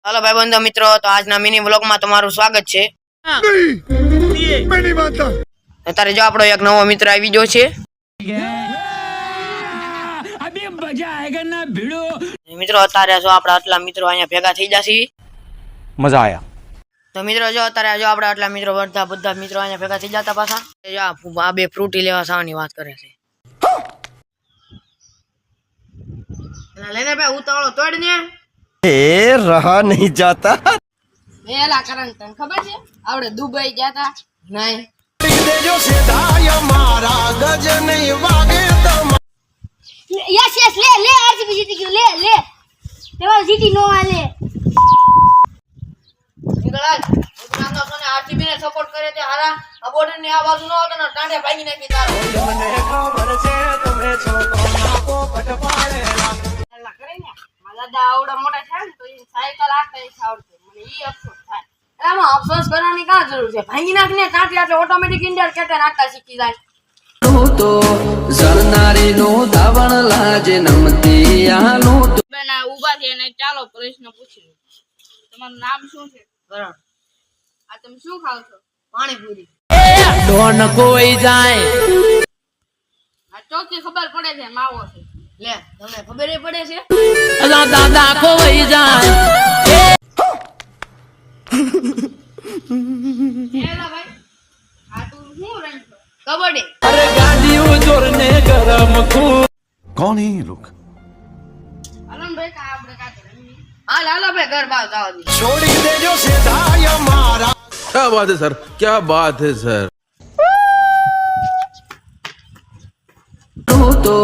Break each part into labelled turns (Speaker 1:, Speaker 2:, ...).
Speaker 1: Hello भाई बंधु मित्रों, तो आज ना मिनी व्लॉग में તમારું સ્વાગત છે। અત્યારે જો આપણો એક નવો મિત્ર આવી ગયો છે। મિત્રો અત્યારે જો આપણા આટલા મિત્રો અહીંયા ભેગા થઈ જશે।
Speaker 2: મજા આયા।
Speaker 1: તો મિત્રો જો અત્યારે જો આપણા આટલા મિત્રો બધા મિત્રો અહીંયા ભેગા થઈ જતા પાછા। આ બે ફ્રૂટી લેવા સાવની વાત કરે છે। લેને ભાઈ ઉતાવળો તોડ ને।
Speaker 2: रहा नहीं जाता।
Speaker 1: મેલા કરન તને ખબર છે આપણે દુબઈ ગયા તા? નહીં।
Speaker 3: यस यस ले ले आरसीबी जीती क्यों ले ले तेरा जीती नो वाले
Speaker 1: નિકળાજ ઉતરાનો સોને આરસીબી ને સપોર્ટ કરે તે હારા આ બોર્ડર ની આ બાજુ નો આવતો ને ટાંડે ભાગી નાખી તારો મને ખબર છે તમે છોકરો નાકો પટપાળેલા એલા કરે ને મારા દાદા આવડા મોટા છે ને તો એ સાયકલ આખે આવડે મને ઈ અફસોસ થાય એમાં અફસોસ કરવાની કા જરૂર છે ભાગી નાખને ટાંટી એટલે ઓટોમેટિક ઇન્ડિયર કેટે નાખતા શીખી જાય
Speaker 4: તો જરનારી નો દાવણ લાજે નમતી આનો તો
Speaker 5: બેના ઊભા થઈને ચાલો પ્રશ્ન પૂછ્યો તમારું નામ શું છે?
Speaker 1: કરણ।
Speaker 5: આ તમે શું ખાવ છો?
Speaker 1: પાણીપુરી।
Speaker 4: ડોન કોઈ જાય
Speaker 5: આ ચોખ્ખી ખબર પડે છે માવો છે।
Speaker 1: લે તમને ખબર પડે છે
Speaker 4: અલા દાદા કોઈ જાય
Speaker 5: એલા ભાઈ આ તું શું રંગ છો?
Speaker 1: કબડ્ડી।
Speaker 4: અરે ગાડીઓ જોરને ગરમ ખૂ
Speaker 2: कौन है ये लोग?
Speaker 5: અલમ ભાઈ કા આપણે કા રંગી
Speaker 1: હાલ હાલો ભાઈ ઘર બાર જવા દી।
Speaker 6: क्या बात है सर, क्या बात है सर।
Speaker 4: તો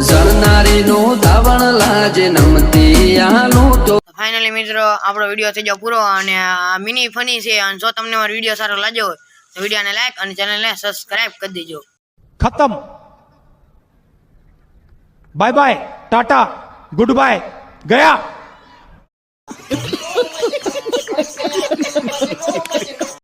Speaker 4: જરનારી નો દાવણ લાજે નમતી આનો તો
Speaker 1: ફાઇનલી મિત્રો આપણો વિડીયો થઈ ગયો પૂરો અને આ મિની ફની છે અને જો તમને મારો વિડીયો સારો લાગ્યો હોય તો વિડીયોને લાઈક અને ચેનલને સબસ્ક્રાઇબ કરી દેજો।
Speaker 7: खत्म। बाय बाय टाटा गुड बाय गया।